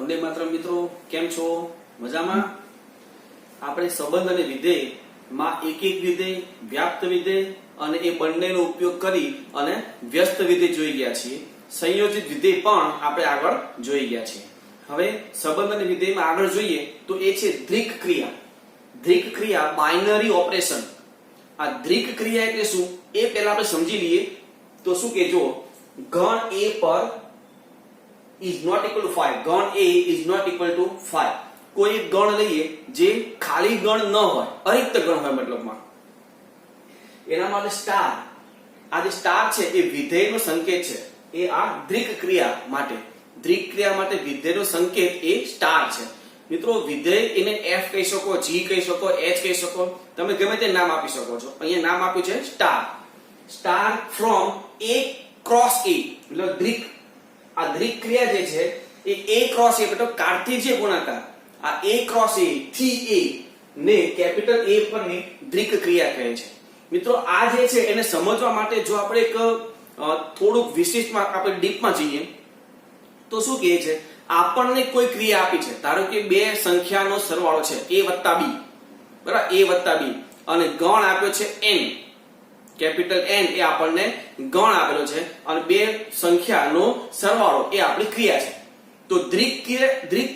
વંદે માતરમ મિત્રો, કેમ છો? મજામાં? આપણે સંબંધ અને વિધેય માં એક એક વિધેય, વ્યાપ્ત વિધેય અને એ બંનેનો ઉપયોગ કરી અને વ્યસ્ત વિધેય જોઈ ગયા છીએ. સંયોજિત વિધેય પણ આપણે આગળ જોઈ ગયા છીએ. હવે સંબંધ અને વિધેયમાં આગળ જોઈએ તો એ છે દ્રિક ક્રિયા. દ્રિક ક્રિયા બાઇનરી ઓપરેશન. આ દ્રિક ક્રિયા એટલે શું એ પહેલા આપણે સમજી લઈએ. તો શું કે જો ગણ a પર is not equal to 5, ગણ a is not equal to 5. કોઈ એક ગણ લઈએ જે ખાલી ગણ ન હોય, અરિક્ત ગણ હોય, મતલબમાં એના માટે સ્ટાર, આ જે સ્ટાર છે એ વિધેયનો સંકેત છે. એ આ દ્રિક ક્રિયા માટે, દ્રિક ક્રિયા માટે વિધેયનો સંકેત એ સ્ટાર છે. મિત્રો વિધેય એને f કહી શકો, g કહી શકો, h કહી શકો, તમે ગમે તે નામ આપી શકો છો. અહીંયા નામ આપ્યું છે star. Star from a cross a, એટલે દ્રિક, આ દ્રિક ક્રિયા જે છે એ a ક્રોસ a એટલે કાર્તિજીય ગુણાકાર, આ a ક્રોસ a થી a ને કેપિટલ A પરની દ્રિક ક્રિયા કહે છે. મિત્રો આ જે છે એને સમજવા માટે જો આપણે એક થોડુંક વિશિષ્ટમાં આપણે ડીપમાં જઈએ તો શું કહે છે, આપણને કોઈ ક્રિયા આપી છે, ધારો કે બે સંખ્યાનો સરવાળો છે a વત્તા b, બરાબર, a વત્તા b, અને ગણ આપ્યો છે n, કેપિટલ N એ આપણને ગણ આપેલો છે અને બે સંખ્યાનો સરવાળો એ આપણી ક્રિયા છે. તો દ્રિક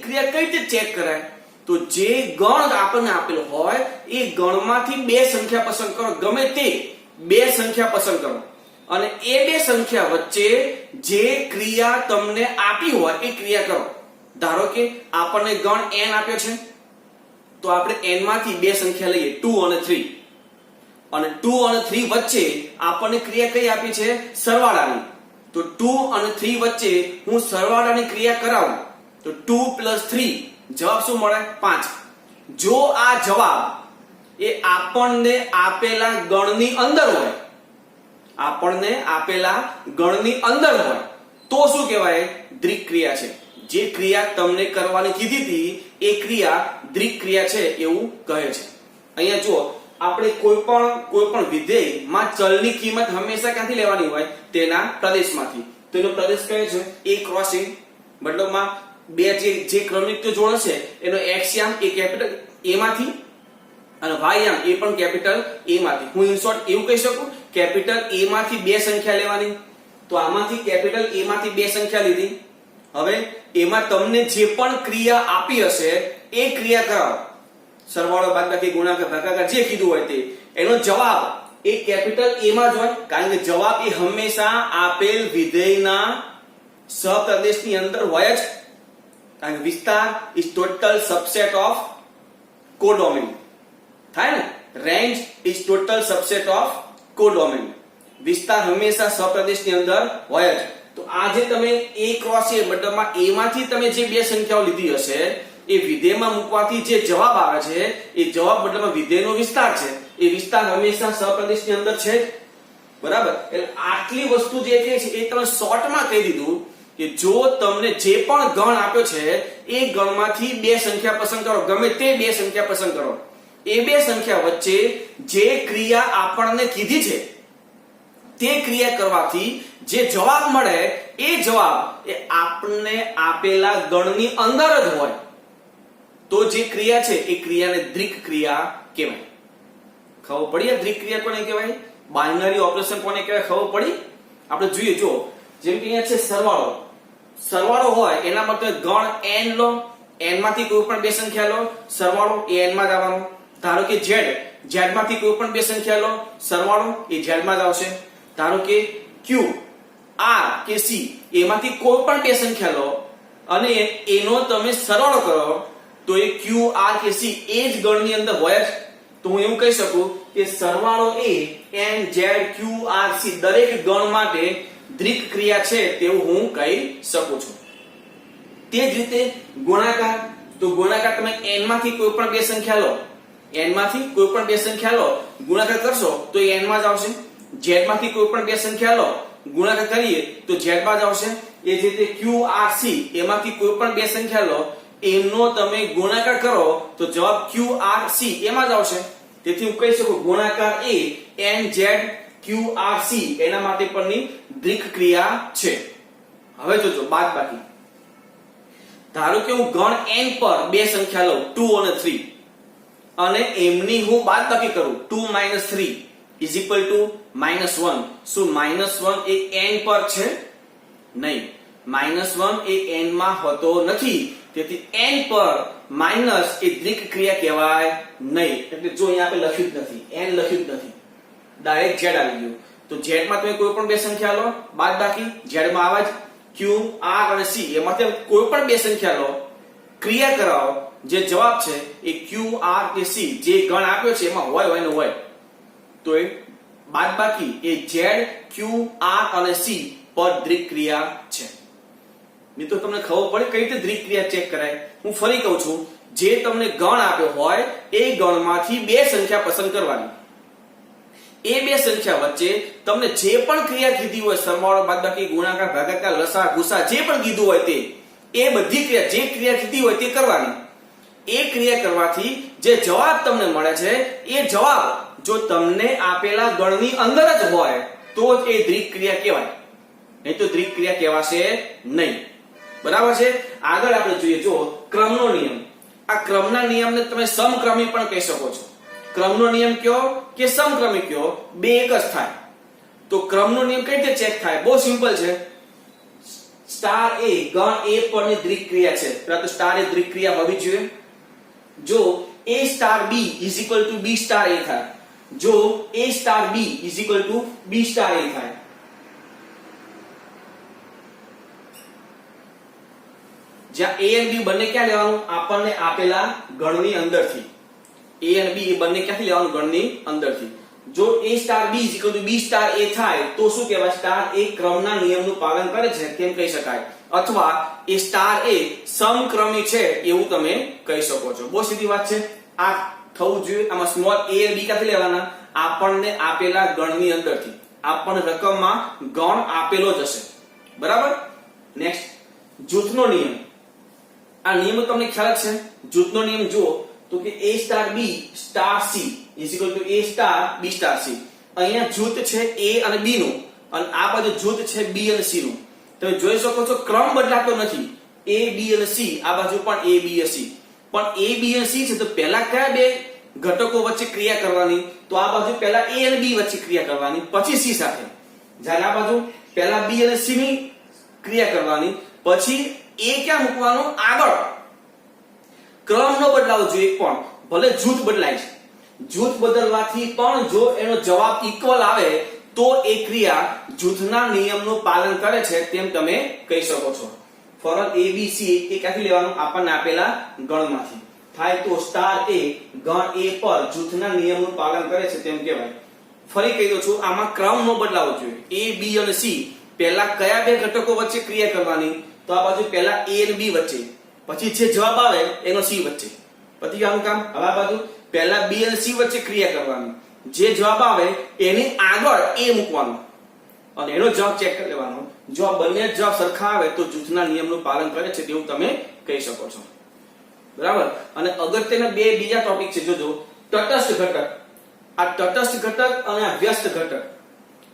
ક્રિયા કઈ રીતે ચેક કરાય? તો જે ગણ આપણને આપેલો હોય એ ગણમાંથી બે સંખ્યા પસંદ કરો, ગમે તે બે સંખ્યા પસંદ કરો, અને એ બે સંખ્યા વચ્ચે જે ક્રિયા તમને આપી હોય એ ક્રિયા કરો. ધારો કે આપણને ગણ n આપ્યો છે તો આપણે n માંથી બે સંખ્યા લઈએ 2 અને 3, અને 2 અને 3 વચ્ચે આપણને ક્રિયા કઈ આપી છે? સરવાળાની. તો 2 અને 3 વચ્ચે હું સરવાળાની ક્રિયા કરાવું તો 2 + 3 જવાબ શું મળે? 5. જો આ જવાબ એ આપણને આપેલા ગણની અંદર હોય, આપણને આપેલા ગણની અંદર હોય તો શું કહેવાય? દ્રિક ક્રિયા છે. જે ક્રિયા તમને કરવાની કીધી હતી એ ક્રિયા દ્રિક ક્રિયા છે એવું કહે છે. અહીંયા જુઓ, આપણે કોઈ પણ વિધેય માં ચલની કિંમત હંમેશા ક્યાંથી લેવાની હોય? તેના પ્રદેશમાંથી. તો એનો પ્રદેશ કયો છે? a ક્રોસ a, મતલબમાં બે જે ક્રમિક જોડ છે એનો x યામ એ કેપિટલ a માંથી અને y યામ એ પણ કેપિટલ a માંથી. હું ઇન શોર્ટ એવું કહી શકું, કેપિટલ a માંથી બે સંખ્યા લેવાની. તો આમાંથી કેપિટલ a માંથી બે સંખ્યા લીધી. હવે એમાં તમને જે પણ ક્રિયા આપી હશે એ ક્રિયા કરાવો, સરવાળો, બાદબાકી, ગુણાકાર, ભાગાકાર, જે કીધું હોય તે. એનો જવાબ એ કેપિટલ A માં જ હોય, કારણ કે જવાબ એ હંમેશા આપેલ વિધેયના સહપ્રદેશની અંદર હોય જ, કારણ કે વિસ્તાર is total subset of codomain. થાય ને? Range is total subset of codomain. વિસ્તાર હંમેશા સહપ્રદેશની અંદર હોય જ. તો આ જે તમે a ક્રોસ a, મતલબમાં a માંથી તમે જે બે સંખ્યાઓ લીધી હશે એ વિધેયમાં મૂકવાથી જે જવાબ આવે છે એ જવાબ મતલબ વિધેયનો વિસ્તાર છે. એ વિસ્તાર હંમેશા સહપ્રદેશની અંદર છે, બરાબર. એટલે આટલી વસ્તુ જે છે એ તમે શોર્ટમાં કહી દીધું કે જો તમને જે પણ ગણ આપ્યો છે એ ગણમાંથી બે સંખ્યા પસંદ કરો, ગમે તે બે સંખ્યા પસંદ કરો. એ બે સંખ્યા વચ્ચે જે ક્રિયા આપણને કીધી છે તે ક્રિયા કરવાથી જે જવાબ મળે એ જવાબ એ આપણને આપેલા ગણની અંદર જ હોય તો જે ક્રિયા છે એ ક્રિયાને દ્રિક ક્રિયા કહેવાય. ખબર પડી? દ્રિક ક્રિયા કોને કહેવાય? બાઇનરી ઓપરેશન કોને કહેવાય? ખબર પડી? આપણે જોઈએ, જો જેમ કે અહીંયા છે સરવાળો. સરવાળો હોય એના માટે ગણ n લો, n માંથી કોઈ પણ બે સંખ્યા લો, સરવાળો એ n માં જ આવવાનો. ધારો કે z માંથી કોઈ પણ બે સંખ્યા લો, સરવાળો એ z માં જ આવશે. ધારો કે q, r કે c એમાંથી કોઈ પણ બે સંખ્યા લો અને એનો તમે સરવાળો કરો તો એ q, r કે c એ જ ગણની અંદર હોય જ. તો હું એવું કહી શકું કે સરવાળો એ n, z, q, r, c દરેક ગણ માટે દ્રિક ક્રિયા છે તેવું હું કહી શકું છું. તે જ રીતે ગુણાકાર. તો ગુણાકાર તમે n માંથી કોઈ પણ બે સંખ્યા લો, n માંથી કોઈ પણ બે સંખ્યા લો, ગુણાકાર કરશો તો એ n માં જ આવશે. z માંથી કોઈ પણ બે સંખ્યા લો, ગુણાકાર કરીએ તો z માં જ આવશે. એ જ રીતે q, r, c એમાંથી કોઈ પણ બે સંખ્યા લો, એનો તમે ગુણાકાર કરો તો જવાબ q, r, c એમાં જ આવશે. તેથી હું કહી શકું ગુણાકાર એ n, z, q, r, c એના માટે પરની દ્રિક ક્રિયા છે. હવે જોજો બાદબાકી. ધારો કે હું ગણ n પર બે સંખ્યા લઉં 2 અને 3 અને એમની હું બાદબાકી કરું 2 - 3 = -1. શું -1 એ n પર છે? નહીં, -1 એ n માં હોતો નથી. તેથી n પર માઈનસ એ દ્વિક ક્રિયા કહેવાય નહીં. એટલે જો અહીંયા આપણે લખ્યું જ નથી, n લખ્યું જ નથી, ડાયરેક્ટ z આવી ગયું. તો z માં તમે કોઈ પણ બે સંખ્યા લો બાદબાકી, z માં આવા જ q, r અને c એમાંથી કોઈ પણ બે સંખ્યા લો, ક્રિયા કરાવો, જે જવાબ છે એ q, r કે c જે ગણ આપ્યો છે એમાં હોય ને હોય. તો એ બાદબાકી એ z, q, r અને c પર દ્વિક ક્રિયા છે. મિત્રો તમને ખબર પડે કઈ રીતે દ્વિક ક્રિયા ચેક કરાય? હું ફરી કહું છું, જે તમને ગણ આપ્યો હોય એ ગણમાંથી બે સંખ્યા પસંદ કરવાની. એ બે સંખ્યા વચ્ચે તમને જે પણ ક્રિયા કીધી હોય, સરવાળો, બાદબાકી, ગુણાકાર, ભાગાકાર, લસા, ગુસા, જે પણ કીધું હોય તે એ બધી ક્રિયા, જે ક્રિયા કીધી હોય તે કરવાની. એ ક્રિયા કરવાથી જે જવાબ તમને મળે છે એ જવાબ જો તમને આપેલા ગણની અંદર જ હોય તો જ એ દ્વિક ક્રિયા કહેવાય, નહીં તો દ્વિક ક્રિયા કહેવાશે નહીં. બરાબર છે? આગળ આપણે જોઈએ, જો ક્રમનો નિયમ. આ ક્રમના નિયમને તમે સમક્રમી પણ કહી શકો છો. ક્રમનો નિયમ કયો કે સમક્રમી કયો, બે એક જ થાય. તો ક્રમનો નિયમ કઈ રીતે ચેક થાય? બહુ સિમ્પલ છે. સ્ટાર a ગણ a પરની દ્વિક ક્રિયા છે. પહેલા તો સ્ટાર એ દ્વિક ક્રિયા હોવી જોઈએ. જો a star b = b star a થાય, જો a star b = b star a થાય. જ્યાં a અને b બંને ક્યાં લેવાનું? આપણને આપેલા ગણની અંદરથી. a અને b એ બંને ક્યાંથી લેવાનું? ગણની અંદરથી. જો a star b = b star a થાય તો શું કહેવાય? સ્ટાર a ક્રમના નિયમનું પાલન કરે છે તેમ કહી શકાય, અથવા એ સ્ટાર a સમક્રમી છે એવું તમે કહી શકો છો. બહુ સીધી વાત છે. આ થવું જોઈએ. આમાં સ્મોલ a અને b ક્યાંથી લેવાના? આપણને આપેલા ગણની અંદરથી. આપણને રકમમાં ગણ આપેલો જ હશે. બરાબર? નેક્સ્ટ, જૂથનો નિયમ. આ નિયમ તમને ખ્યાલ છે? જૂથનો નિયમ જુઓ તો કે a star b star c = a star b star c. અહીંયા જૂથ છે a અને b નું, અને આ બાજુ જૂથ છે b અને c નું. તમે જોઈ શકો છો ક્રમ બદલાતો નથી. a b અને c, આ બાજુ પણ a b અને c. પણ a b અને c છે તો પહેલા કયા બે ઘટકો વચ્ચે ક્રિયા કરવાની? તો આ બાજુ પહેલા a અને b વચ્ચે ક્રિયા કરવાની, પછી c સાથે. જ્યારે આ બાજુ પહેલા b અને c ની ક્રિયા કરવાની, પછી a ક્યાં મૂકવાનું? આગળ. ક્રમ ન બદલાવો જોઈએ, પણ ભલે જૂથ બદલાય છે. જૂથ બદલવાથી પણ જો એનો જવાબ ઇક્વલ આવે તો એ ક્રિયા જૂથના નિયમનું પાલન કરે છે તેમ તમે કહી શકો છો. ફરક a b c એ ક્યાંથી લેવાનું? આપણને આપેલા ગણમાંથી થાય તો સ્ટાર a ગણ a પર જૂથના નિયમનું પાલન કરે છે તેમ કહેવાય. ફરી કહી દઉં છું, આમાં ક્રમ ન બદલાવો જોઈએ. a b અને c પહેલા કયા બે ઘટકો વચ્ચે ક્રિયા કરવાની? તો આ બાજુ પહેલા a અને b વચ્ચે, પછી જે જવાબ આવે એનો c વચ્ચે. પછી આનું કામ. હવે આ બાજુ પહેલા b અને c વચ્ચે ક્રિયા કરવાની, જે જવાબ આવે એની આગળ a મૂકવાનું અને એનો જવાબ ચેક કરી લેવાનો. જો આ બંને જવાબ સરખા આવે તો જૂથના નિયમનું પાલન કરે છે તેવું તમે કહી શકો છો. બરાબર? અને અગત્યના બે બીજા ટોપિક છે. જોજો, તટસ્થ ઘટક. આ તટસ્થ ઘટક અને આ વ્યસ્ત ઘટક.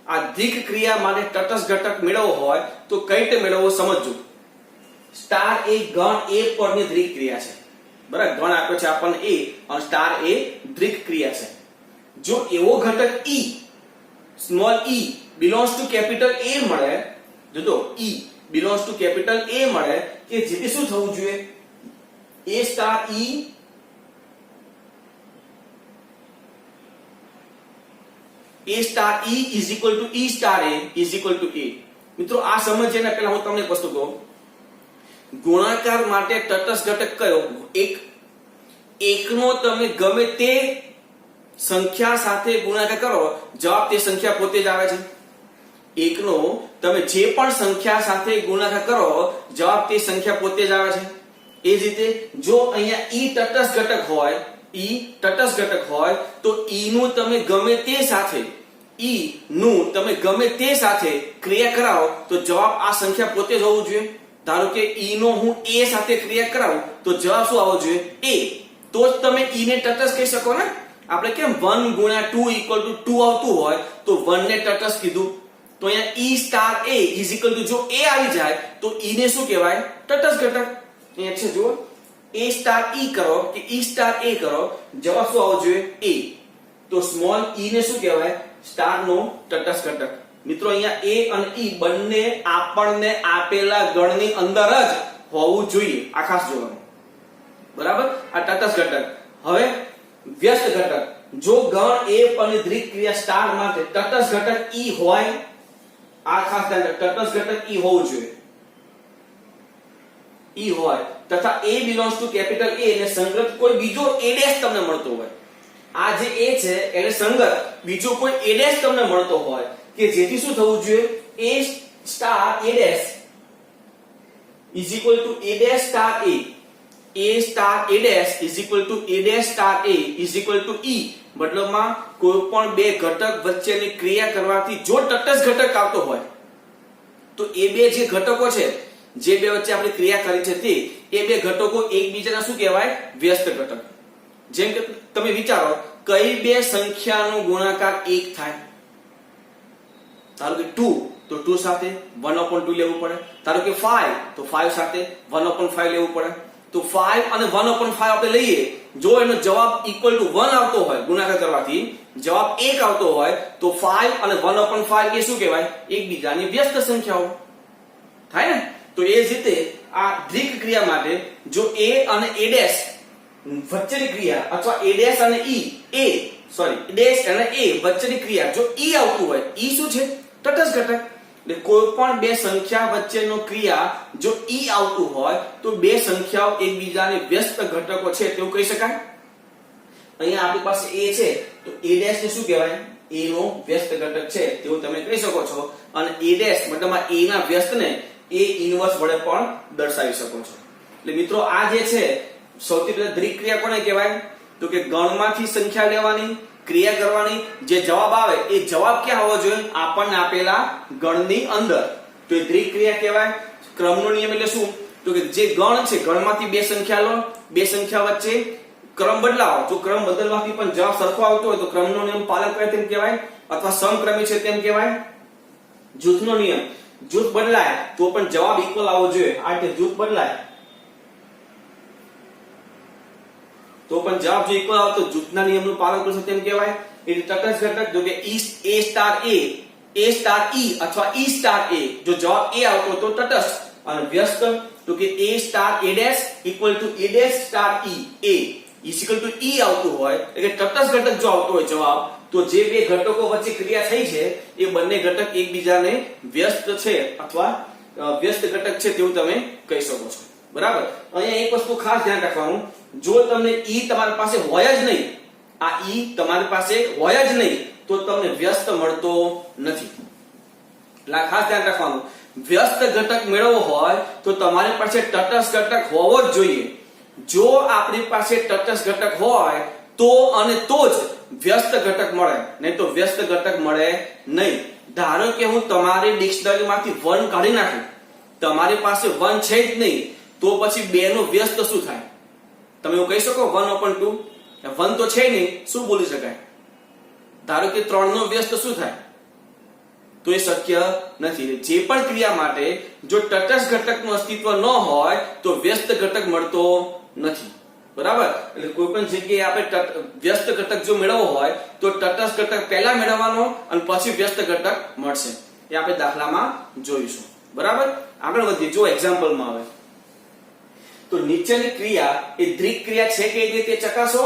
આ દ્વિક ક્રિયા માટે તટસ્થ ઘટક મેળવવો હોય તો કઈ રીતે મેળવવો સમજજો. સ્ટાર a ગણ a પરની દ્વિક ક્રિયા છે. બરાબર? ગણ આપ્યો છે આપણને a અને સ્ટાર a દ્વિક ક્રિયા છે. જો એવો ઘટક e small e belongs to capital A મળે, જોજો e belongs to capital A મળે કે જેથી શું થવું જોઈએ? a star e a star e = e star a = a. મિત્રો આ સમજ્યાના પહેલા હું તમને એક વસ્તુ કહું. ગુણાકાર માટે તટસ્થ ઘટક કયો? એક. એકનો તમે ગમે તે સંખ્યા સાથે ગુણાકાર કરો, જવાબ તે સંખ્યા પોતે જ આવે છે. એકનો તમે જે પણ સંખ્યા સાથે ગુણાકાર કરો, જવાબ તે સંખ્યા પોતે જ આવે છે. એ જ રીતે જો અહીંયા e તટસ્થ ઘટક હોય, e તટસ્થ ઘટક હોય તો e નું તમે ગમે તે સાથે ક્રિયા કરાવો તો જવાબ આ સંખ્યા પોતે જ હોવું જોઈએ. ધારો કે e નો હું a સાથે ક્રિયા કરાવું તો જવાબ શું આવવો જોઈએ? a. તો જ તમે e ને તટસ્થ કહી શકો ને. આપણે કેમ 1 × 2 = 2 આવતું હોય તો 1 ને તટસ્થ કીધું. તો અહીંયા e સ્ટાર a = જો a આવી જાય તો e ને શું કહેવાય? તટસ્થ ઘટક. અહીંયા છે જુઓ a સ્ટાર e કરો કે e સ્ટાર a કરો, જવાબ શું આવવો જોઈએ? a. તો સ્મોલ e ને શું કહેવાય? સ્ટાર નો તટસ્થ ઘટક. મિત્રો અહીંયા a અને e બંને આપણને આપેલા ગણની અંદર જ હોવું જોઈએ, આ ખાસ જોવાનું. બરાબર, આ તટસ્થ ઘટક. હવે વ્યસ્ત ઘટક, જો ગણ a પરની દ્વિક ક્રિયા સ્ટાર માટે તટસ્થ ઘટક e હોય, આ ખાસ ધ્યાન રાખો, તટસ્થ ઘટક e હોવું જોઈએ, e હોય તથા a belongs to capital A ને સંગત કોઈ બીજો a ડેશ તમને મળતો હોય, આ જે a છે એને સંગત બીજો કોઈ a ડેશ તમને મળતો હોય કે જેથી શું થવું જોઈએ? a star a dash is equal to a dash star a. a star a dash is equal to a dash star a is equal to e. મતલબમાં કોઈ પણ બે ઘટક વચ્ચેની ક્રિયા કરવાથી જો તટસ્થ ઘટક આવતો હોય તો એ બે જે ઘટકો છે, જે બે વચ્ચે આપણે ક્રિયા કરી છે તે એ બે ઘટકો એકબીજાના શું કહેવાય? વ્યસ્ત ઘટક. જેમ કે તમે વિચારો કઈ બે સંખ્યાનો ગુણાકાર 1 થાય? ધારો કે 2 તો 2 સાથે 1/2 લેવું પડે. ધારો કે 5 તો 5 સાથે 1/5 લેવું પડે. તો 5 અને 1/5 આપણે લઈએ, જો એનો જવાબ ઇક્વલ ટુ 1 આવતો હોય, ગુણાકાર કરવાથી જવાબ 1 આવતો હોય તો 5 અને 1/5 એ શું કહેવાય? એકબીજાની વ્યસ્ત સંખ્યાઓ થાય ને. તો એ જ રીતે આ દ્વિક ક્રિયા માટે જો a અને a ડેશ વચ્ચેની ક્રિયા અથવા a ડેશ અને a ડેશ અને a વચ્ચેની ક્રિયા જો e આવતું હોય, e શું છે? તટસ્થ ઘટક. એટલે કોઈ પણ બે સંખ્યા વચ્ચેનો ક્રિયા જો e આવતું હોય તો બે સંખ્યાઓ એકબીજાને વ્યસ્ત ઘટકો છે તેવું કહી શકાય. અહીંયા આપણી પાસે a છે તો a ડેશ ને શું કહેવાય? a નો વ્યસ્ત ઘટક છે તેવું તમે કહી શકો છો. અને a ડેશ મતલબમાં a ના વ્યસ્તને a ઇન્વર્સ વડે પણ દર્શાવી શકો છો. એટલે મિત્રો આ જે છે સૌથી પહેલા દ્વિક ક્રિયા કોને કહેવાય? તો કે ગણમાંથી સંખ્યા લેવાની, ક્રિયા કરવાની, જે જવાબ આવે એ જવાબ ક્યાં હોવો જોઈએ? આપણને આપેલા ગણની અંદર. તો એ દ્વિક ક્રિયા કહેવાય. ક્રમનો નિયમ એટલે શું? તો કે જે ગણ છે ગણમાંથી બે સંખ્યા લો, બે સંખ્યા વચ્ચે ક્રમ બદલાવો. જો ક્રમ બદલવાથી પણ જવાબ સરખો આવતો હોય તો ક્રમનો નિયમ પાલન કરે તેમ કહેવાય, અથવા સમક્રમી છે તેમ કહેવાય. જૂથનો નિયમ, જૂથ બદલાય તો પણ જવાબ ઇક્વલ આવવો જોઈએ. આ રીતે જૂથ બદલાય તો પણ જવાબ જો ઇક્વલ આવતો જૂથના નિયમનું પાલન કરશે તેમ કહેવાય. એટલે તટસ્થ ઘટક જો કે a સ્ટાર e અથવા e સ્ટાર a, જો જવાબ a આવતો તો તટસ્થ. અને વ્યસ્ત તો કે a star a dash equal to a dash star e a is equal to e આવતું હોય એટલે કે તટસ્થ ઘટક જો આવતો હોય જવાબ, તો જે બે ઘટકો વચ્ચે ક્રિયા થઈ છે એ બંને ઘટક એકબીજાને વ્યસ્ત છે અથવા વ્યસ્ત ઘટક છે તેવું તમે કહી શકો છો. બરાબર. અહીંયા એક વસ્તુ ખાસ ધ્યાન રાખવાનું, જો તમને e તમારી પાસે હોય જ નહીં, આ e તમારી પાસે હોય જ નહીં તો તમને વ્યસ્ત મળતો નથી. એટલે ખાસ ધ્યાન રાખવાનું, વ્યસ્ત ઘટક મેળવવો હોય તો તમારી પાસે તટસ્થ ઘટક હોવો જ જોઈએ. જો આપણી પાસે તટસ્થ ઘટક હોય તો અને તો જ વ્યસ્ત ઘટક મળે, નહીં તો વ્યસ્ત ઘટક મળે નહીં. ધારો કે હું તમારી ડિક્શનરીમાંથી 1 કાઢી નાખું, તમારી પાસે 1 છે જ નહીં, તો પછી 2 નો વ્યસ્ત શું થાય? તમે એવું કહી શકો 1/2? 1 તો છે નહીં, શું બોલી શકાય? ધારો કે 3 નો વ્યસ્ત શું થાય? તો એ શક્ય નથી. જે પણ ક્રિયા માટે જો તટસ્થ ઘટકનું અસ્તિત્વ ન હોય તો વ્યસ્ત ઘટક મળતો નથી. બરાબર. એટલે કોઈ પણ જગ્યાએ આપણે વ્યસ્ત ઘટક જો મેળવવો હોય તો તટસ્થ ઘટક પહેલા મેળવવાનો અને પછી વ્યસ્ત ઘટક મળશે. એ આપણે દાખલામાં જોઈશું. બરાબર. આગળ વધીએ. જો એક્ઝામ્પલમાં આવે તો નીચેની ક્રિયા એ દ્વિક ક્રિયા છે કે નહીં તે ચકાસો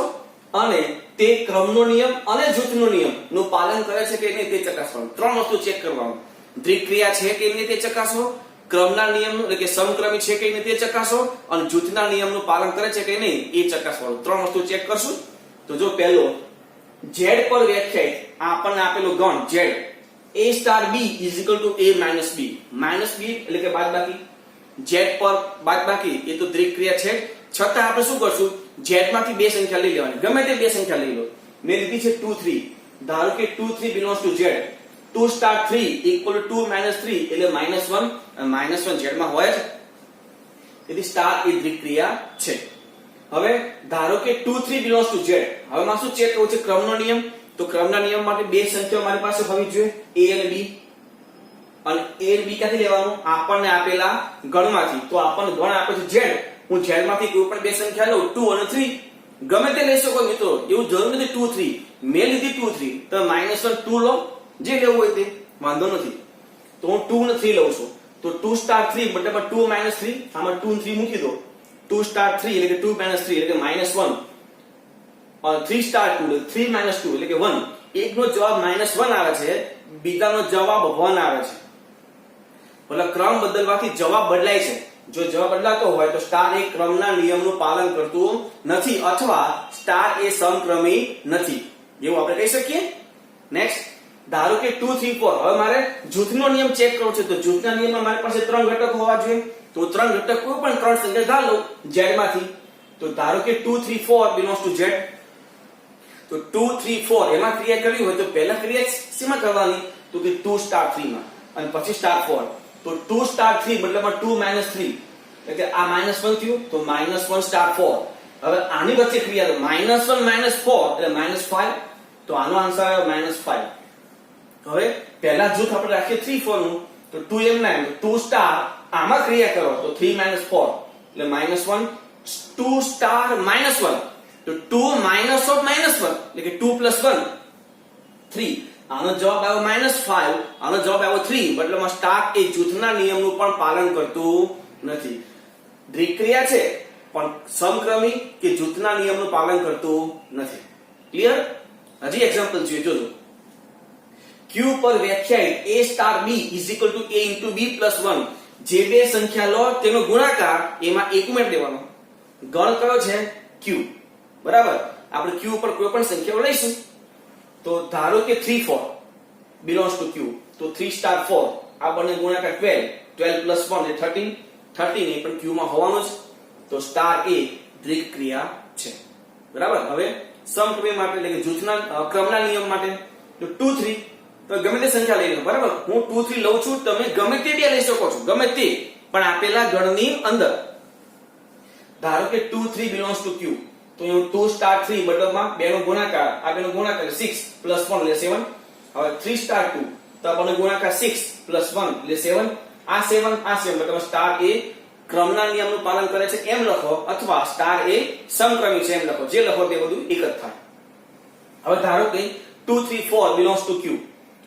અને તે ક્રમનો નિયમ અને જૂથનો નિયમ નું પાલન કરે છે કે નહીં તે ચકાસવાનું. 3 વસ્તુ ચેક કરવાનું. દ્વિક ક્રિયા છે કે નહીં તે ચકાસો, ક્રમના નિયમ એટલે કે સમક્રમી છે કે નહીં તે ચકાસો, અને જૂથના નિયમનું પાલન કરે છે કે નહીં એ ચકાસવાનું. 3 વસ્તુ ચેક કરશું. તો જો પહેલો z પર વ્યાખ્યાયિત આપણને આપેલો ગણ z a star b is equal to a minus b. Minus b એટલે કે બાદબાકી, z પર બાદબાકી એ તો દ્વિક ક્રિયા છે. છતાં આપણે શું કરશું? z માંથી બે સંખ્યા લઈ લેવાની, ગમે તે બે સંખ્યા લઈ લો. મેં લીધી છે 2 3. ધારો કે 2 3 belongs to z. 2 star 3 equal to 2 minus 3 એટલે -1, અને -1 z માં હોય છે, તેથી સ્ટાર એ દ્વિક ક્રિયા છે. હવે ધારો કે 2 3 belongs to z. હવે માં શું ચેક કરવું છે? ક્રમનો નિયમ. તો ક્રમના નિયમ માટે બે સંખ્યાઓ મારી પાસે હોવી જોઈએ, a અને b. અને a અને b ક્યાંથી લેવાનું? આપણને આપેલા ગણમાંથી. તો આપણને ગણ આપે છે z, હું z માંથી કોઈ પણ બે સંખ્યા લઉં 2 અને 3 ગમે તે લઈ શકો મિત્રો, એવું જરૂર નથી 2 3 મેં લીધી 2 3 તો -1 2 લો, જે લેવું હોય તે વાંધો નથી. તો હું 2 અને 3 લઉં છું, તો 2 સ્ટાર 3 બરાબર 2 - 3, આમાં 2 અને 3 મૂકી દો, 2 સ્ટાર 3 એટલે કે 2 - 3 એટલે કે -1 और 3 स्टार 2 3 - 2 એટલે કે 1. એકનો જવાબ -1 આવે છે, બીજાનો જવાબ 1 આવે છે. એટલે ક્રમ બદલવાથી જવાબ બદલાય છે. જો જવાબ બદલાતો હોય તો સ્ટાર એ ક્રમના નિયમનું પાલન કરતું નથી અથવા સ્ટાર એ સમક્રમી નથી, એવું આપણે કહી શકીએ. નેક્સ્ટ, ધારો કે 2 3 4, હવે મારે જૂથનો નિયમ ચેક કરવો છે. તો જૂથના નિયમમાં મારી પાસે 3 ઘટક હોવા જોઈએ. તો 3 ઘટક કોઈ પણ 3 સંખ્યા ધાર લઉં z માંથી. તો ધારો કે 2 3 4 belongs to z. તો 2 3 4 એમાં ક્રિયા કરવી હોય તો પહેલા ક્રિયા શેમાં કરવાની? તો કે 2 સ્ટાર 3 માં અને પછી સ્ટાર 4. તો 2 સ્ટાર 3 મતલબમાં 2 - 3 એટલે આ -1 થયું, તો -1 સ્ટાર 4. હવે આની વચ્ચે ક્રિયા તો -1 -4 એટલે -5, તો આનો આન્સર આવ્યો -5. હવે પહેલા જૂથ આપણે રાખીએ 3 4 નું, તો 2 એમ ના 2 સ્ટાર આમાં ક્રિયા કરો તો 3 - 4 એટલે -1 2 સ્ટાર -1 તો 2 minus of -1 એટલે કે 2 + 1 3. આનો જવાબ આવ્યો -5, આનો જવાબ આવ્યો 3. મતલબમાં સ્ટાર એ જૂથના નિયમનું પણ પાલન કરતું નથી. દ્વિક ક્રિયા છે પણ સમક્રમી કે જૂથના નિયમનું પાલન કરતું નથી. ક્લિયર? હજી એક્ઝામ્પલ જોઈએ, જોજો. Q પર વ્યાખ્યાયિત a star b = a * b + 1. જે બે સંખ્યા લો તેનો ગુણાકાર એમાં એક ઉમેરી દેવાનો. ગણ કયો છે? Q. બરાબર, આપણે Q ઉપર કોઈ પણ સંખ્યાઓ લઈશું. તો ધારો કે 3 4 belongs to Q, તો 3 સ્ટાર 4 આ બંને ગુણાકાર 12 + 1 એટલે 13 13 એ પણ Q માં હોવાનું જ. તો સ્ટાર એ દ્વિક ક્રિયા છે. બરાબર. હવે સમક્રમી માટે એટલે કે જૂથના ક્રમના નિયમ માટે તો 2 3 તો ગમે તે સંખ્યા લઈ લો. બરાબર, હું 2 3 લઉં છું, તમે ગમે તે બે લઈ શકો છો, ગમે તે પણ આપેલા ગણની અંદર. ધારો કે 2 3 belongs to Q, તો અહીં 2 સ્ટાર 3 મતલબમાં બેનો ગુણાકાર, આ બેનો ગુણાકાર 6 + 1 એટલે 7. હવે 3 સ્ટાર 2 તો આ બંને ગુણાકાર 6 + 1 એટલે 7. આ 7 આ 7 મતલબ સ્ટાર એ ક્રમના નિયમનું પાલન કરે છે એમ લખો, અથવા સ્ટાર એ સમક્રમી છે એમ લખો. જે લખો તે બધું એક જ થાય. હવે ધારો કે 2 3 4 belongs to Q,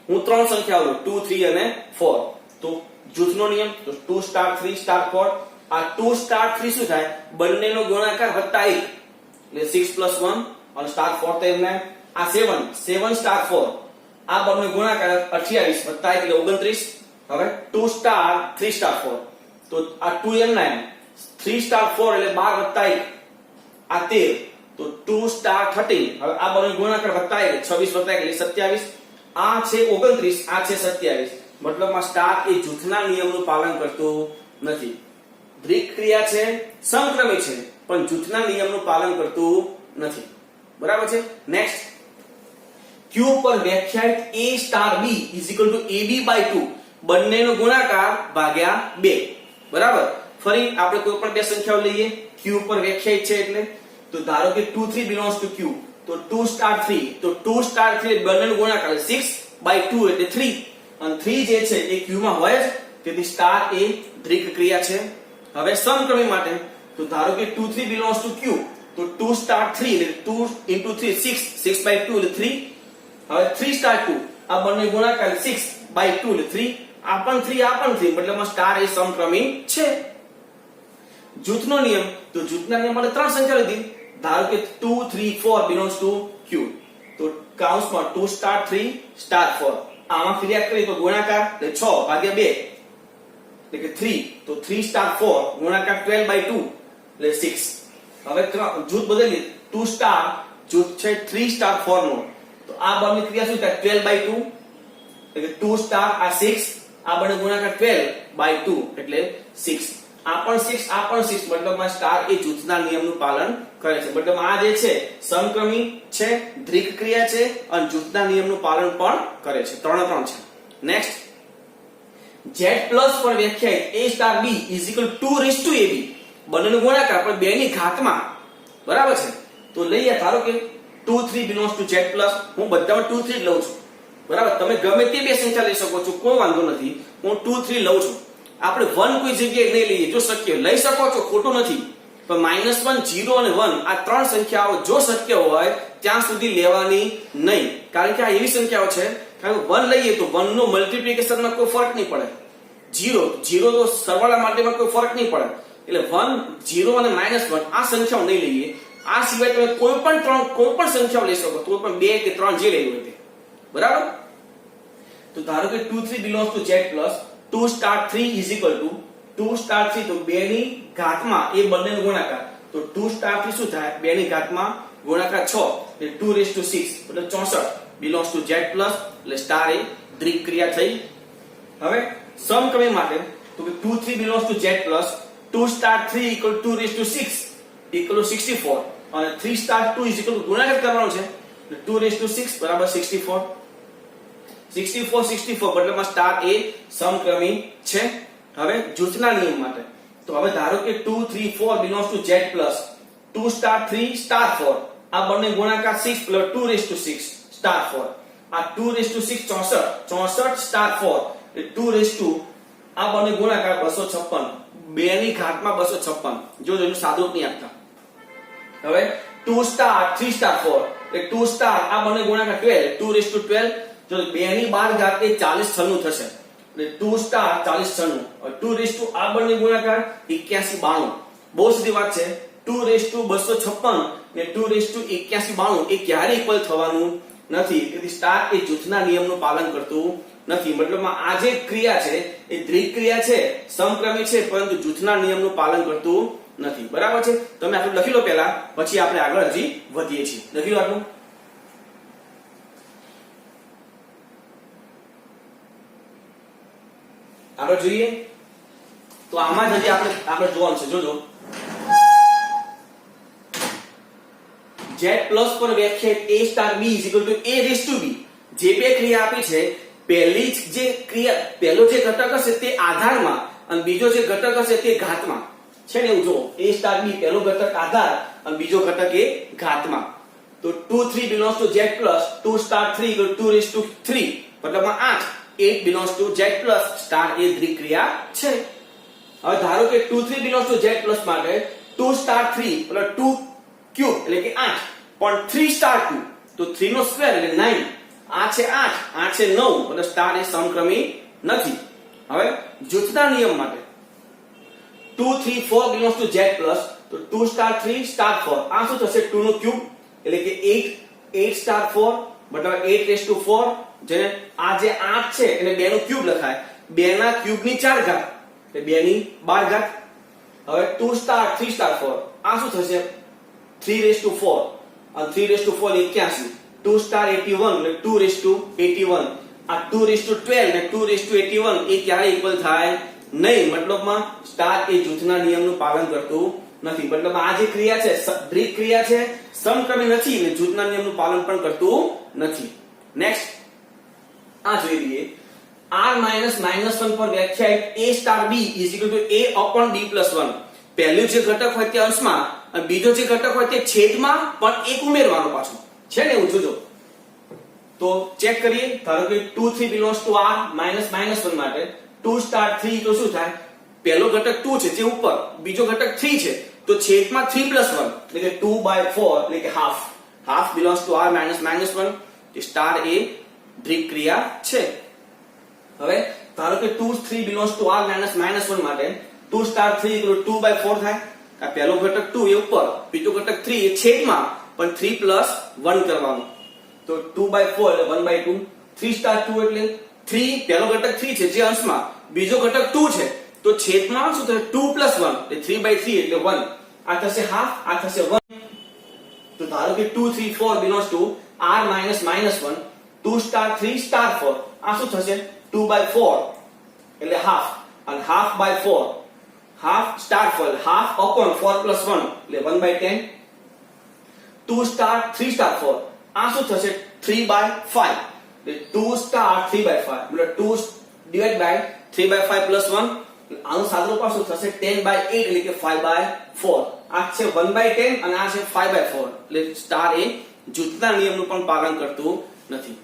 હું ત્રણ સંખ્યાઓ લઉં 2 3 અને 4. તો જૂથનો નિયમ તો 2 સ્ટાર 3 સ્ટાર 4. આ 2 સ્ટાર 3 શું થાય? બંનેનો ગુણાકાર વત્તા 1 એટલે 6 + 1 અને સ્ટાર 4 તો એમને. આ 7 સ્ટાર 4 આ બંને ગુણાકાર 28 વત્તા 1 એટલે 29. હવે 2 સ્ટાર 3 સ્ટાર 4 તો આ 2 એમના 3 સ્ટાર 4 એટલે 12 વત્તા 1 આ 13. તો 2 સ્ટાર 13 હવે આ બંને ગુણાકાર વત્તા 1 26 વત્તા 1 એટલે 27. આ છે 29, આ છે 27. મતલબમાં સ્ટાર એ જૂથના નિયમનું પાલન કરતું નથી. દ્વિક ક્રિયા છે, સમક્રમી છે પણ જૂથના નિયમનું પાલન કરતું નથી. બરાબર છે. નેક્સ્ટ, Q પર વ્યાખ્યાયિત a સ્ટાર b = ab/2 બંનેનો ગુણાકાર ભાગ્યા 2. બરાબર. ફરી આપણે કોઈ પણ બે સંખ્યાઓ લઈએ Q પર વ્યાખ્યાયિત છે એટલે. તો ધારો કે 2 3 belongs to Q, તો 2 સ્ટાર 3 તો 2 સ્ટાર 3 બંનેનો ગુણાકાર 6/2 એટલે 3 અને 3 જે છે એ Q માં હોય જ, તેથી સ્ટાર એ દ્વિક ક્રિયા છે. હવે સમક્રમી માટે તો ધારો કે 2 3 belongs to Q, તો 2 સ્ટાર 3 એટલે 2 * 3 6 6/2 એટલે 3. હવે 3 સ્ટાર 2 આ બંને ગુણાકાર 6/2 એટલે 3. આ પણ 3 આ પણ 3 મતલબમાં સ્ટાર એ સમક્રમી છે. જૂથનો નિયમ તો જૂથના નિયમ માટે ત્રણ સંખ્યા લીધી. ધારો કે 2 3 4 belongs to Q, તો કૌંસમાં 2 સ્ટાર 3 સ્ટાર 4 આમાં ક્રિયા કરી તો ગુણાકાર એટલે 6/2 એટલે કે 3. તો 3 સ્ટાર 4 ગુણાકાર 12/2 એટલે 6. હવે જૂથ બદલીએ. 2 સ્ટાર જૂથ છે 3 સ્ટાર 4 નો, તો આ બંને ક્રિયા શું થાય? 12/2 એટલે કે 2 સ્ટાર આ 6 આ બંને ગુણાકાર 12/2 એટલે 6. આ પણ 6 આ પણ 6 મતલબમાં સ્ટાર એ જૂથના નિયમનું પાલન કરે છે. મતલબ આ જે છે સમક્રમી છે, દ્વિક ક્રિયા છે અને જૂથના નિયમનું પાલન પણ કરે છે. 3 છે. નેક્સ્ટ, z પ્લસ પર વ્યાખ્યાયિત a સ્ટાર b = 2ab બંનેનો ગુણાકાર પણ 2 ની ઘાતમાં. બરાબર છે. તો લઈએ ધારો કે 2 3 belongs to z પ્લસ. હું બધામાં 2 3 લઉં છું. બરાબર, તમે ગમે તે બે સંખ્યા લઈ શકો છો, કોઈ વાંધો નથી. હું 2 3 લઉં છું. આપણે 1 કોઈ જગ્યાએ નહીં લઈએ, જો શક્ય લઈ શકો છો, ખોટું નથી. પણ -1, 0 અને 1 આ ત્રણ સંખ્યાઓ જો શક્ય હોય ત્યાં સુધી લેવાની નહીં, કારણ કે આ એવી સંખ્યાઓ છે કારણ કે 1 લઈએ તો 1 નો મલ્ટીપ્લિકેશનમાં કોઈ ફરક નહીં પડે, 0 તો સરવાળા માટેમાં કોઈ ફરક નહીં પડે, એટલે 1, 0 અને -1 આ સંખ્યાઓ નહીં લઈએ. આ સિવાય તમે કોઈ પણ સંખ્યાઓ લઈ શકો, તો પણ 2 કે 3 જે લેવી હોય તે, બરાબર. તો ધારો કે 2 3 belongs to z plus 2 star 3 is equal to 2 star 3 તો 2 ની ઘાતમાં એ બંનેનો ગુણાકાર, તો 2 star 3 શું થાય 2 ની ઘાતમાં ગુણાકાર 6 એટલે 2 raised to 6 એટલે 64 belongs to z plus એટલે સ્ટાર એ દ્વિક ક્રિયા થઈ. હવે સમક્રમી માટે તો કે 2 3 belongs to z plus 2 star 3 equal 2 raised to 6 equal to 64 અને 3 star 2 is equal to ગુણાકાર કરવાનો છે એટલે 2 raised to 6 બરાબર 64 મતલબમાં સ્ટાર એ સમક્રમી છે. હવે જૂથના નિયમ માટે તો હવે ધારો કે 2 3 4 belongs to z plus 2 star 3 star 4 આ બંને ગુણાકાર 6 plus 2 raised to 6 star 4 આ 2 raised to 6 64 star 4 એટલે 2 raised to આ બંને ગુણાકાર 256 2 ની ઘાતમાં 256 જો એનું સાદુરૂપ નહીં આપતા. હવે 2 star 3 star 4 એટલે 2 star આ બંને ગુણાકાર 12 2 raised to 12 જો 2 ની 12 ઘાત એ 40 96 થશે એટલે 2 star 40 96 2 raised to આ બંને ગુણાકાર 81 92 બહુ સીધી વાત છે. 2 raised to 256 ને 2 raised to 81 92 એ ક્યારે ઇક્વલ થવાનું નથી, તેથી સ્ટાર એ જૂથના નિયમનું પાલન કરતું નથી. મતલબમાં આ જે ક્રિયા છે એ દ્વિક ક્રિયા છે, સમક્રમી છે, પરંતુ જૂથના નિયમનું પાલન કરતું નથી, બરાબર છે. તમે આટલું લખી લો પહેલા, પછી આપણે આગળ હજી વધીએ છીએ. લખી લો આટલું. આગળ જોઈએ તો આમાં જ હજી આપણે જોવાનું છે. જોજો z પ્લસ પર વ્યાખ્યાયિત a star b a raised to b જે બે ક્રિયા આપી છે, પહેલી જે ક્રિયા પહેલો જે ઘટક હશે તે આધારમાં અને બીજો જે ઘટક હશે તે ઘાતમાં છે ને, એવું જો a સ્ટાર b પહેલો ઘટક આધાર અને બીજો ઘટક એ ઘાતમાં. તો 2 3 belongs to z plus 2 star 3 2 raised to 3 મતલબમાં 8 belongs to z plus star એ દ્વિક ક્રિયા છે. હવે ધારો કે 2 3 belongs to z plus માટે 2 star 3 2 ક્યુબ એટલે કે 8 પણ 3 star 2 તો 3 નો સ્ક્વેર એટલે 9 આ છે 8 આ છે 9 એટલે સ્ટાર એ સમક્રમી નથી. હવે જૂથના નિયમ માટે 2 3 4 belongs to z plus તો 2 star 3 star 4 આ શું થશે 2 નો ક્યુબ એટલે કે 8 star 4 મતલબ 8 raised to 4 જેને આ જે 8 છે એને 2 નો ક્યુબ લખાય, 2 ના ક્યુબ ની 4 ઘાત એટલે 2 ની 12 ઘાત. હવે 2 star 3 star 4 આ શું થશે 3 raised to 4 અને 3 raised to 4 81 2 star 81 એટલે 2 raised to 81 આ 2 raised to 12 ને 2 raised to 81 એ ક્યારે ઇક્વલ થાય નહીં, મતલબમાં સ્ટાર એ જૂથના નિયમનું પાલન કરતું નથી. મતલબ આ જે ક્રિયા છે દ્વિક ક્રિયા છે, સમક્રમી નથી અને જૂથના નિયમનું પાલન પણ કરતું નથી. નેક્સ્ટ આ જોઈ લઈએ r -1 પર વ્યાખ્યાયિત a star b a d + 1 પહેલું જે ઘટક હોય તે અંશમાં અને બીજો જે ઘટક હોય તે છેદમાં પણ એક ઉમેરવાનો પાછો છે ને, એવું જોજો. તો ચેક કરીએ. ધારો કે 2 3 belongs to r -1 માટે 2 star 3 તો શું થાય પહેલો ઘટક 2 છે જે ઉપર, બીજો ઘટક 3 છે તો છેદમાં 3 + 1 એટલે કે 2/4 એટલે કે half belongs to r -1 તે સ્ટાર એ દ્વિક ક્રિયા છે. હવે ધારો કે 2 3 belongs to r -1 માટે 2 star 3 2/4 થાય. આ પહેલો ઘટક 2 એ ઉપર, બીજો ઘટક 3 એ છેદમાં પણ 3 + 1 કરવાનું તો 2/4 એટલે 1/2. 3 star 2 એટલે 3 પહેલો ઘટક 3 છે જે અંશમાં, બીજો ઘટક 2 છે તો છેદમાં શું થશે 2 + 1 એટલે 3/3 એટલે 1 આ થશે half આ થશે 1. તો ધારો કે 2 3 4 belongs to r -1 2 star 3 star 4 આ શું થશે 2/4 એટલે half અને half/4 half star 4 half upon 4 + 1 એટલે 1/10. 2 star 3 star 4 આ શું થશે 3/5 એટલે 2 star 3/5 એટલે 2 divided by 3/5 + 1 આનું સાદુરૂપ શું થશે 10/8 એટલે કે 5/4 આ છે 1/10 અને આ છે 5/4 એટલે સ્ટાર એ જૂથના નિયમનું પણ પાલન કરતું નથી.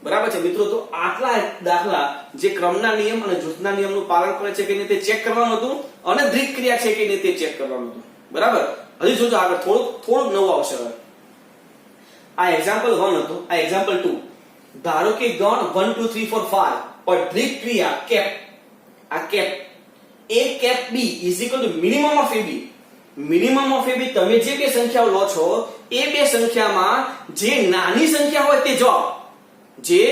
બરાબર છે મિત્રો. તો આટલા દાખલા જે ક્રમના નિયમ અને જૂથના નિયમનું પાલન કરે છે કે નહીં તે ચેક કરવાનું હતું અને દ્વિક ક્રિયા છે કે નહીં તે ચેક કરવાનું હતું. બરાબર. હજી જોજો આગળ થોડુંક નવું આવશે. હવે આ એક્ઝામ્પલ 1 હતું, આ એક્ઝામ્પલ 2. ધારો કે ગણ 1 2 3 4 5 પર દ્વિક ક્રિયા કેપ, આ cap a cap b is equal to minimum of ab. Minimum of ab તમે જે બે સંખ્યાઓ લો છો એ બે સંખ્યામાં જે નાની સંખ્યા હોય તે જવાબ, જે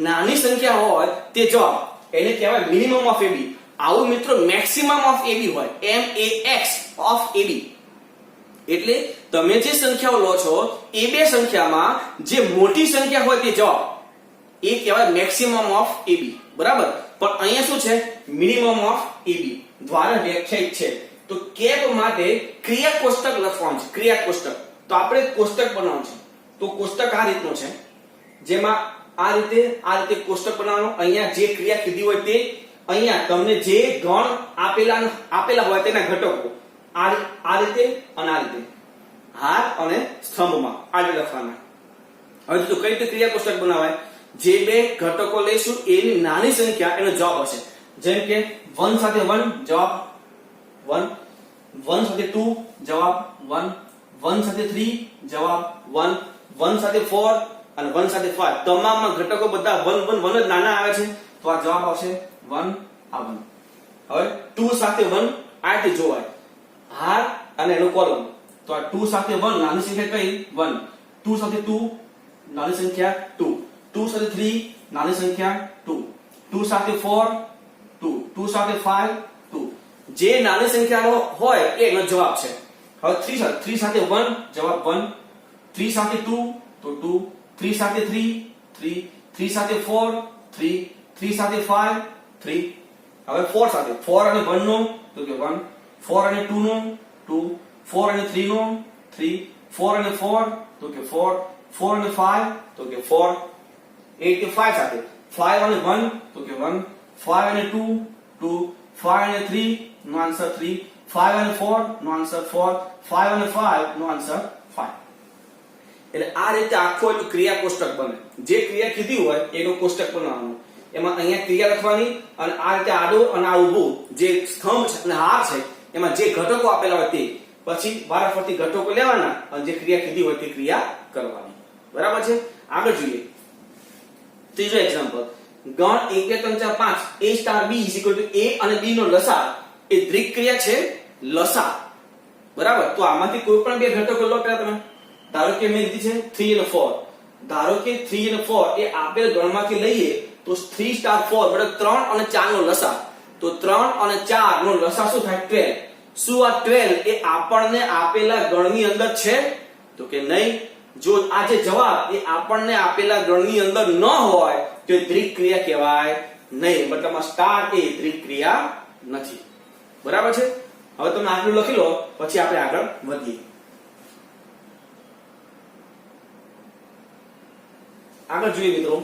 નાની સંખ્યા હોય તે જવાબ, એને કહેવાય મિનિમમ ઓફ ab. આવું મિત્રો મેક્સિમમ ઓફ ab હોય, max ઓફ ab. એટલે તમે જે સંખ્યાઓ લો છો એ બે સંખ્યામાં જે મોટી સંખ્યા હોય તે જવાબ, એ કહેવાય મેક્સિમમ ઓફ ab. બરાબર. પણ અહીંયા શું છે? મિનિમમ ઓફ ab દ્વારા વ્યાખ્યાયિત છે. તો કેપ માટે ક્રિયા કોષ્ટક લખવાનું છે, ક્રિયા કોષ્ટક. તો આપણે કોષ્ટક બનાવવાનું છે. તો કોષ્ટક આ રીતનું છે, જેમાં આ રીતે કોષ્ટક બનાવવાનું. અહીંયા જે ક્રિયા કીધી હોય તે, અહીંયા તમને જે ગણ આપેલા હોય તેના ઘટકો આ રીતે અને આ રીતે, હાર અને સ્તંભમાં આ રીતે લખવાના. હવે તો કઈ રીતે ક્રિયા કોષ્ટક બનાવાય? જે બે ઘટકો લઈશું એની નાની સંખ્યા એનો જવાબ હશે. જેમ કે 1 સાથે 1 જવાબ 1, 1 સાથે 2 જવાબ 1, 1 સાથે 3 જવાબ 1, 1 સાથે 4 અને 1 સાથે 5. તમામમાં ઘટકો બધા 1 1 1 જ નાના આવે છે, તો આ જવાબ આવશે 1 આ 1. હવે 2 સાથે 1 આ રીતે જોવાય, હાર અને એનો કોલમ. તો આ 2 સાથે 1 નાની સંખ્યા કઈ? 1. 2 સાથે 2 નાની સંખ્યા 2. 2 સાથે 3 નાની સંખ્યા 2. 2 સાથે 4 2. 2 સાથે 5 2. જે નાની સંખ્યા હોય એનો જવાબ છે. હવે 3 સાથે 1 જવાબ 1, 3 સાથે 2 તો 2, 3 સાથે 3 3, 3 સાથે 4 3, 3 સાથે 5 3. હવે 4 સાથે 4 અને 1 નો તો કે 1, 4 અને 2 નો 2, 4 અને 3 નો 3, 4 અને 4 તો કે 4, 4 અને 5 તો કે 4. 8 કે 5 સાથે 5 અને 1 તો કે 1, 5 અને 2 2, 5 અને 3 નો આન્સર 3, 5 અને 4 નો આન્સર 4, 5 અને 5 નો આન્સર 5. એટલે આ રીતે આખો એનું ક્રિયા કોષ્ટક બને. જે ક્રિયા કીધી હોય એનો કોષ્ટક બનાવવાનું. એમાં અહીંયા ક્રિયા લખવાની અને આ રીતે આડો અને આ ઊભું જે સ્તંભ છે અને હાર છે એમાં જે ઘટકો આપેલા હોય તે પછી વારાફરતી ઘટકો લેવાના અને જે ક્રિયા કીધી હોય તે ક્રિયા કરવાની. બરાબર છે. આગળ જોઈએ ત્રીજો એક્ઝામ્પલ. ગણ 1 2 3 4 5 a star b is equal two a અને b નો લસા એ દ્વિક ક્રિયા છે લસા. બરાબર. તો આમાંથી કોઈ પણ બે ઘટકો લો પેલા તમે. ધારો કે મેં લીધી છે 3 અને 4. ધારો કે 3 અને 4 એ આપેલ ગણમાંથી લઈએ તો 3 સ્ટાર 4 બરાબર 3 અને 4 નો લસા. તો 3 અને 4 નો લસા શું થાય? 12. શું આ 12 એ આપણને આપેલા ગણની અંદર છે? તો કે નહીં. જો આ જે જવાબ એ આપણને આપેલા ગણની અંદર ન હોય તો એ દ્વિક ક્રિયા કહેવાય નહીં. મતલબ સ્ટાર એ દ્વિક ક્રિયા નથી. બરાબર છે. હવે તમે આટલું લખી લો પછી આપણે આગળ વધીએ. આગળ જોઈએ મિત્રો.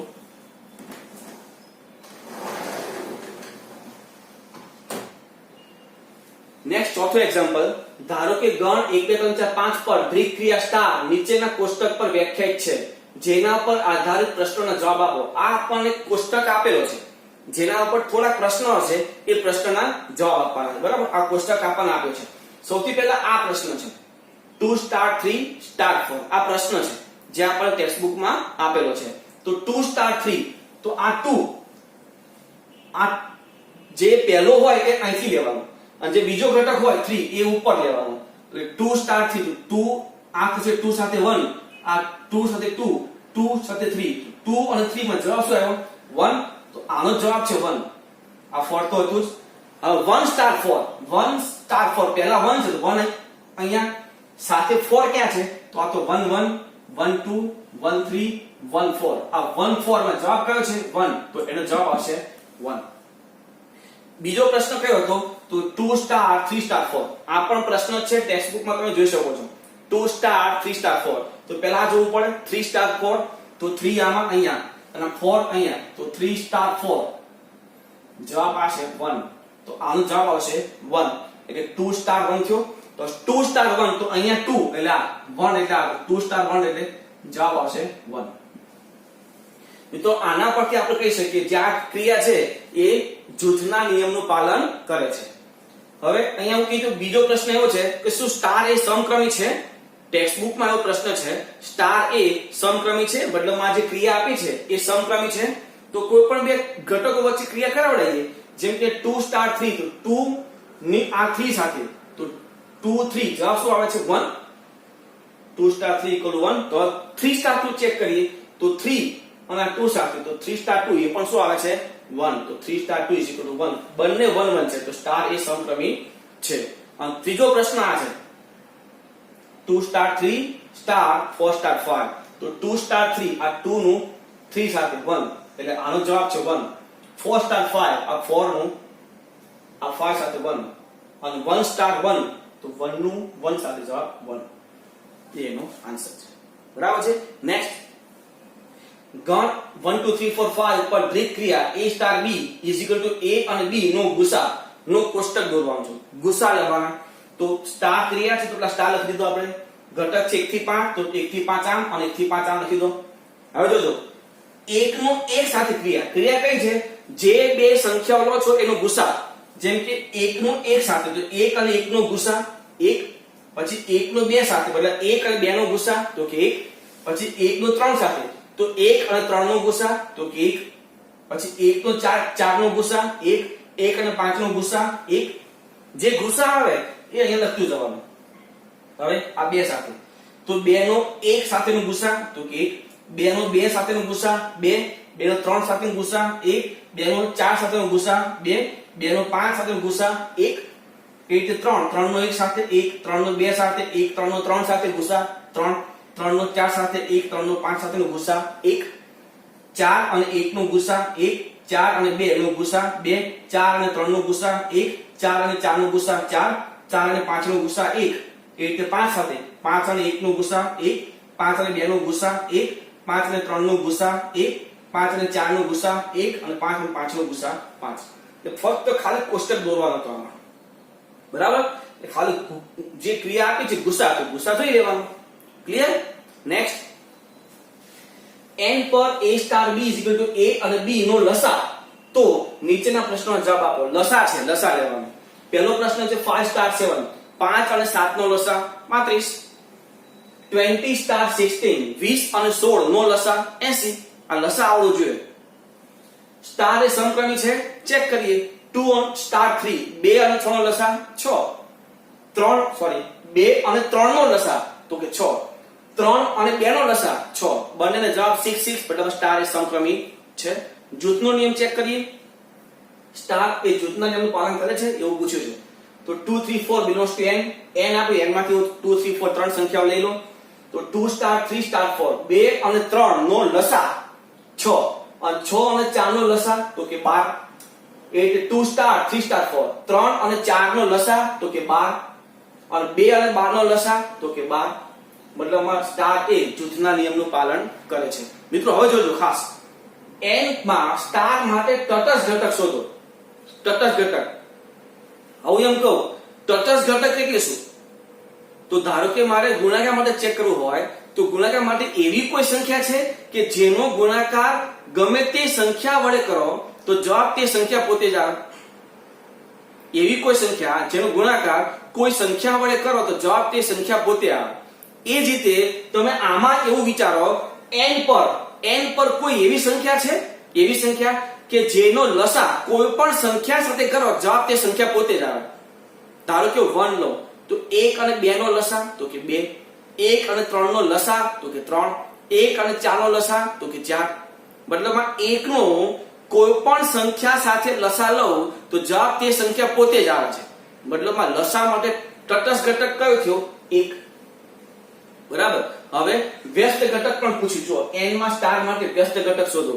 નેક્સ્ટ ચોથો એક્ઝામ્પલ. ધારો કે ગણ 1 2 3 4 5 પર દ્વિક ક્રિયા સ્ટાર નીચેના કોષ્ટક પર વ્યાખ્યાયિત છે, જેના પર આધારિત પ્રશ્નોના જવાબ આપો. આ આપણને કોષ્ટક આપેલો છે, જેના ઉપર થોડા પ્રશ્નો હશે એ પ્રશ્નના જવાબ આપવાના છે. બરાબર. આ કોષ્ટક આપણને આપ્યો છે. સૌથી પહેલા આ પ્રશ્ન છે 2 સ્ટાર 3 સ્ટાર 4. આ પ્રશ્ન છે જે આપણને ટેક્સ્ટબુકમાં આપેલો છે. તો 2 સ્ટાર 3 તો આ 2 આ જે પહેલો હોય એ અહીંથી લેવાનો અને જે બીજો ઘટક હોય 3 એ ઉપર લેવાનો. એટલે 2 સ્ટાર 3 2 આ થશે 2 સાથે 1, આ 2 સાથે 2, 2 સાથે 3, 2 અને 3 માં જવાબ શું આવ્યો? 1. તો આનો જવાબ છે 1. આ 4 તો હતું જ. હવે 1 સ્ટાર 4, 1 સ્ટાર 4 પહેલા 1 છે તો 1 અહીંયા સાથે 4 ક્યાં છે? તો આ તો 1 1 1 2 1 3 1 4. આ 1 4 માં જવાબ કયો છે? 1. તો એનો જવાબ આવશે 1. બીજો પ્રશ્ન કયો હતો? તો 2 સ્ટાર 3 સ્ટાર 4. આ પણ પ્રશ્ન છે, ટેક્સ્ટબુકમાં તમે જોઈ શકો છો. 2 સ્ટાર 3 સ્ટાર 4. તો પહેલા જોવું પડે 3 સ્ટાર 4 તો 3 આમાં અહીંયા અને 4 અહીંયા તો 3 સ્ટાર 4 જવાબ આવશે 1. તો આનો જવાબ આવશે 1. એટલે 2 સ્ટાર 1 થયો. તો 2 સ્ટાર 1 તો અહીંયા 2 એટલે આ 1 એટલે આ 2 સ્ટાર 1 એટલે જવાબ આવશે 1. તો આના પરથી આપણે કહી શકીએ જે આ ક્રિયા છે એ જૂથના નિયમનું પાલન કરે છે. હવે અહીંયા હું કીધું બીજો પ્રશ્ન એવો છે કે શું સ્ટાર એ સમક્રમી છે? ટેક્સ્ટ બુકમાં એવો પ્રશ્ન છે સ્ટાર એ સમક્રમી છે, મતલબમાં જે ક્રિયા આપી છે એ સમક્રમી છે. તો કોઈ પણ બે ઘટકો વચ્ચે ક્રિયા કરાવડાવીએ, જેમ કે 2 સ્ટાર 3, તો 2 ની આ 3 સાથે, તો 2 3 જવાબ શું આવે છે? 1. 2 સ્ટાર 3 1. તો 3 સ્ટાર 2 ચેક કરીએ તો 3 અને આ 2 સાથે, તો 3 સ્ટાર 2 એ પણ શું આવે છે? 1. તો 3 સ્ટાર 2 1. બંને 1 1 છે, તો સ્ટાર એ સમક્રમી છે. અને ત્રીજો પ્રશ્ન આ છે 2 સ્ટાર 3 સ્ટાર 4 સ્ટાર 5, તો 2 સ્ટાર 3 આ 2 નું 3 સાથે 1, એટલે આનો જવાબ છે 1. 4 સ્ટાર 5 આ 4 નું આ 5 સાથે 1, અને 1 સ્ટાર 1 તો 1 નું 1 સાથે જવાબ 1. એનો આન્સર છે. બરાબર છે. નેક્સ્ટ, ગણ 1 2 3 4 5 પર દ્વિક ક્રિયા a સ્ટાર b a અને b નો ગુસા નો કોષ્ટક દોરવાનું છે. ગુસા લેવાના, તો સ્ટાર ક્રિયા છે તો પેલા સ્ટાર લખી દીધો આપણે. ઘટક છે 1 થી 5, તો 1 થી 5 આમ અને 1 થી 5 આમ લખી દો. હવે જોજો 1 નો 1 સાથે ક્રિયા કઈ છે? જે બે સંખ્યાઓ લો છો એનો ગુસા. જેમ કે 1 નો 1 સાથે, તો 1 અને 1 નો ગુસા 1, પછી 1 નો 2 સાથે, મતલબ 1 અને 2 નો ગુસા તો કે 1, પછી 1 નો 3 સાથે, તો 1 અને 3 નો ગુસા તો કે 1, પછી 1 નો 4 નો ગુસા 1, 1 અને 5 નો ગુસા 1. જે ગુસા આવે એ અહીંયા લખતું જવાનું. હવે આ બે સાથે, તો 2 નો 1 સાથેનો ગુસા તો કે 1, 2 નો 2 સાથેનો ગુસા 2, 2 નો 3 સાથેનો ગુસા 1, 2 નો 4 સાથેનો ગુસા 2, 2 નો 5 સાથેનો ગુસા 1, એ રીતે 3 નો 1 સાથે 1, 3 નો 2 સાથે 1, 3 નો 3 સાથે ગુસા 3, 3 નો 4 સાથે 1, 3 નો 5 સાથેનો ગુસા 1, 4 અને 1 નો ગુસા 1, 4 અને 2 નો ગુસા 2, 4 અને 3 નો ગુસા 1, 4 અને 4 નો ગુસા 4, 4 અને 5 નો ગુસા 1, એ રીતે 5 સાથે 5 અને 1 નો ગુસા 1, 5 અને 2 નો ગુસા 1, 5 અને 3 નો ગુસા 1, 5 અને 4 નો ગુસા 1 અને 5 અને 5 નો ગુસા 5. એ ફક્ત ખાલી કોષ્ટક દોરવાનો હતો આમાં. બરાબર? એ ખાલી જે ક્રિયા આપી છે ગુસા, તો ગુસા થઈ લેવાનો. ક્લિયર? નેક્સ્ટ, n પર a સ્ટાર b a અને b નો લસા. તો નીચેના પ્રશ્નનો જવાબ આપો. લસા છે, લસા લેવાનો. પહેલો પ્રશ્ન છે 5 સ્ટાર 7, 5 અને 7 નો લસા 35. 20 સ્ટાર 16, 20 અને 16 નો લસા 80. આ લસા આવડો જોઈએ. સ્ટાર એ સમક્રમી છે, ચેક કરીએ. 2 સ્ટાર 3, 2 અને 6 નો લસા 6. 2 અને 3 નો લસા તો કે 6. 3 અને 2 નો લસા 6. બંનેનો જવાબ 6 6, મતલબ સ્ટાર એ સમક્રમી છે. જૂથનો નિયમ ચેક કરીએ. સ્ટાર એ જૂથના નિયમનું પાલન કરે છે એવું પૂછ્યું છે. તો 2 3 4 belongs to n. n આપી, n માંથી 2 3 4 ત્રણ સંખ્યાઓ લઈ લો. તો 2 સ્ટાર 3 સ્ટાર 4, 2 અને 3 નો લસા 6, અને 6 અને 4 નો લસા તો કે 12. એટલે 2 સ્ટાર 3 સ્ટાર 4, 3 અને 4 નો લસા તો કે 12, અને 2 અને 12 નો લસા તો કે 12. મતલબમાં સ્ટાર એ જૂથના નિયમનું પાલન કરે છે. મિત્રો હવે જોજો ખાસ, n માં સ્ટાર માટે તટસ્થ ઘટક શોધો. તટસ્થ ઘટક, હવે એમ કહું તટસ્થ ઘટક એટલે શું? તો ધારો કે મારે ગુણાકાર માટે ચેક કરવું હોય, તો ગુણાકાર માટે એવી કોઈ સંખ્યા છે કે જેનો ગુણાકાર ગમે તે સંખ્યા વડે કરો તો જવાબ તે સંખ્યા પોતે જ આવે. એવી કોઈ સંખ્યા જેનો ગુણાકાર કોઈ સંખ્યા વડે કરો તો જવાબ તે સંખ્યા પોતે આવે. એ જ રીતે તમે આમાં એવું વિચારો, n પર કોઈ એવી સંખ્યા છે, એવી સંખ્યા કે જેનો લસા કોઈ પણ સંખ્યા સાથે કરો જવાબ તે સંખ્યા પોતે જ આવે. ધારો કે 1 લો તો 1 અને 2 નો લસા તો કે 2, 1 અને 3 નો લસા તો કે 3, 1 અને 4 નો લસા તો કે 4. મતલબમાં 1 નો કોઈ પણ સંખ્યા સાથે લસા લઉં તો જવાબ તે સંખ્યા પોતે જ આવે છે. મતલબમાં લસા માટે તટસ્થ ઘટક કયો થયો? 1. બરાબર. હવે વ્યસ્ત ઘટક પણ પૂછ્યું. જો n માં સ્ટાર માટે વ્યસ્ત ઘટક શોધો.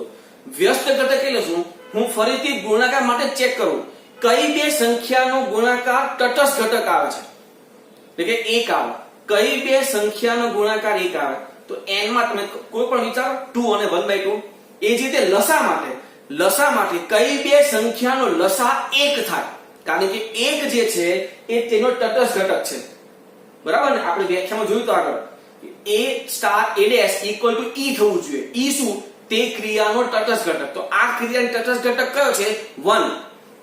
વ્યસ્ત ઘટક એટલે શું? હું ફરીથી ગુણાકાર માટે ચેક કરું કઈ બે સંખ્યાનો ગુણાકાર તટસ્થ ઘટક આવે છે, એટલે કે 1 આવે. કઈ બે સંખ્યાનો ગુણાકાર 1 આવે? તો n માં તમે કોઈ પણ વિચારો 2 અને 1/2. એ જ રીતે લસા માટે કઈ બે સંખ્યાનો લસા 1 થાય? કારણ કે 1 જે છે એ તેનો તટસ્થ ઘટક છે. બરાબર ને? આપણે વ્યાખ્યામાં જોયું તો આગળ a star a' equal to e થવું જોઈએ. e શું? તે ક્રિયાનો તટસ્થ ઘટક. તો આ ક્રિયાનો તટસ્થ ઘટક કયો છે? 1.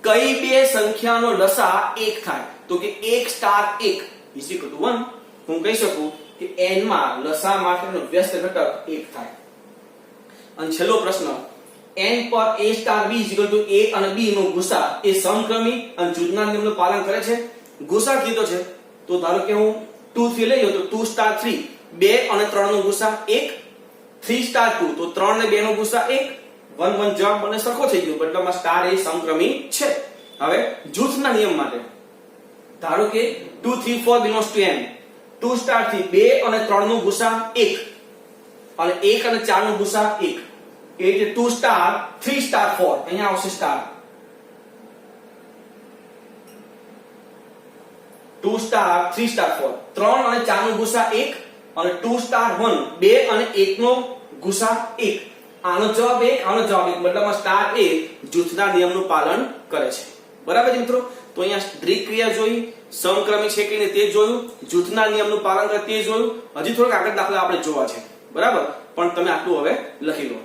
કઈ બે સંખ્યાનો લસા 1 થાય? તો કે 1 સ્ટાર 1 ઇઝ ઇક્વલ ટુ 1. હું કહી શકું કે n માં લસા માટેનો વ્યસ્ત ઘટક 1 થાય. અને છેલ્લો પ્રશ્ન, n પર a star b is equal two a અને b નો ગુસા એ સમક્રમી અને જૂથના નિયમનું પાલન કરે છે? ગુસા કીધો છે તો ધારો કે હું 2 3 લઈ લઉં તો 2 સ્ટાર 3 2 અને 3 નો ગુસા 1, 3 સ્ટાર 2 તો 3 ને 2 નો ગુસા 1, 1 1 જવાબ બને સરખો થઈ ગયો, મતલબમાં સ્ટાર એ સમક્રમી છે. હવે જૂથના નિયમ માટે ધારો કે 2 3 4 belongs to n, 2 સ્ટાર થી 2 અને 3 નો ગુસા 1 અને 1 અને 4 નો ગુસા 1 એટલે 2 સ્ટાર 3 સ્ટાર 4 અહીંયા આવશે સ્ટાર 2 સ્ટાર 3 સ્ટાર 4 3 અને 4 નો ગુસા 1 અને 2 સ્ટાર 1 2 અને 1 નો ગુસા 1. આનો જવાબ 1, આનો જવાબ 1, મતલબમાં સ્ટાર એ જૂથના નિયમનું પાલન કરે છે. બરાબર છે મિત્રો? તો અહીંયા દ્વિ ક્રિયા જોઈ, સમક્રમી છે કે નહીં તે જોયું, જૂથના નિયમનું પાલન કરે તે જોયું. હજી થોડાક આગળ દાખલા આપણે જોવા છે. બરાબર? પણ તમે આટલું હવે લખી લો.